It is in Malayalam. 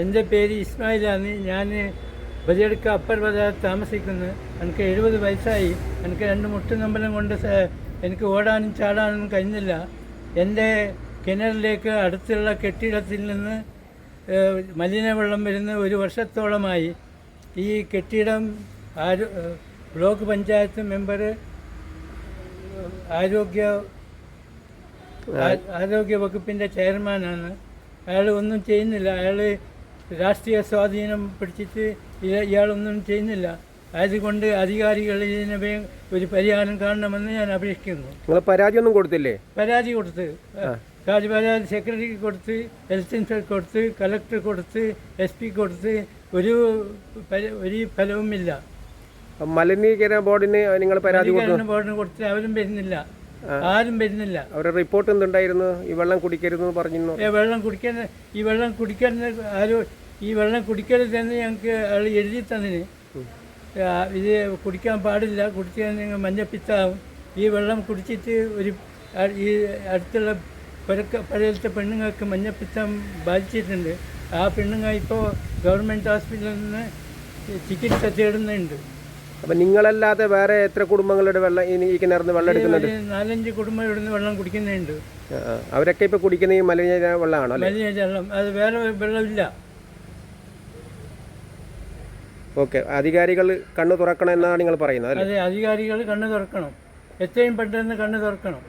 എൻ്റെ പേര് ഇസ്മായിലാണ്. ഞാൻ ബദിയടുക്ക അപ്പർ ബജാർ താമസിക്കുന്നു. എനിക്ക് 70 വയസ്സായി. എനിക്ക് 2 മുട്ടുനമ്പലം കൊണ്ട് എനിക്ക് ഓടാനും ചാടാനും കഴിഞ്ഞില്ല. എൻ്റെ കിണറിലേക്ക് അടുത്തുള്ള കെട്ടിടത്തിൽ നിന്ന് മലിനവെള്ളം വരുന്ന 1 വർഷത്തോളമായി. ഈ കെട്ടിടം ബ്ലോക്ക് പഞ്ചായത്ത് മെമ്പർ ആരോഗ്യ വകുപ്പിൻ്റെ ചെയർമാനാണ്. അയാൾ ഒന്നും ചെയ്യുന്നില്ല. അയാൾ രാഷ്ട്രീയ സ്വാധീനം പിടിച്ചിട്ട് ഇയാളൊന്നും ചെയ്യുന്നില്ല. അതുകൊണ്ട് അധികാരികൾ ഇതിന് ഒരു പരിഹാരം കാണണമെന്ന് ഞാൻ അപേക്ഷിക്കുന്നു. നിങ്ങൾ പരാതി ഒന്നും കൊടുത്തില്ലേ? പരാതി കൊടുത്ത് പരാതി സെക്രട്ടറിക്ക് കൊടുത്ത്, ഹെൽത്ത് ഇൻസ്പെക്ടർ കൊടുത്ത്, കളക്ടർ കൊടുത്ത്, SP കൊടുത്ത് ഒരു ഫലവുമില്ല. മലിനീകരണ ബോർഡിന് നിങ്ങൾ പരാതി കൊടുത്ത് അവരും വരുന്നില്ല, ആരും വരുന്നില്ല. അവരുടെ റിപ്പോർട്ട് എന്തുണ്ടായിരുന്നു? ഈ വെള്ളം കുടിക്കരുതെന്ന് പറഞ്ഞിരുന്നു. ഈ വെള്ളം കുടിക്കരുതെന്ന് ഞങ്ങൾക്ക് അയാൾ എഴുതി തന്നിന്. ഇത് കുടിക്കാൻ പാടില്ല, കുടിച്ചാൽ നിങ്ങൾ മഞ്ഞപ്പിത്താവും. ഈ വെള്ളം കുടിച്ചിട്ട് ഈ അടുത്തുള്ള പഴയത്തെ പെണ്ണുങ്ങൾക്ക് മഞ്ഞപ്പിത്തം ബാധിച്ചിട്ടുണ്ട്. ആ പെണ്ണുങ്ങൾ ഇപ്പോൾ ഗവൺമെൻറ് ഹോസ്പിറ്റലിൽ നിന്ന് ചികിത്സ തേടുന്നുണ്ട്. അപ്പം നിങ്ങളല്ലാതെ വേറെ എത്ര കുടുംബങ്ങളുടെ വെള്ളം ഈ കിണറിന് വെള്ളം എടുക്കുന്നുണ്ട്? 4-5 കുടുംബം ഇവിടുന്ന് വെള്ളം കുടിക്കുന്നുണ്ട്. അവരൊക്കെ ഇപ്പോൾ കുടിക്കുന്ന ഈ മലിനജല വെള്ളമാണോ? മലിനജലം, അത് വേറെ വെള്ളമില്ല. ഓക്കെ, അധികാരികൾ കണ്ണു തുറക്കണം എന്നാണ് നിങ്ങൾ പറയുന്നത്? അതെ, അധികാരികൾ കണ്ണ് തുറക്കണം, എത്രയും പെട്ടെന്ന് കണ്ണ് തുറക്കണം.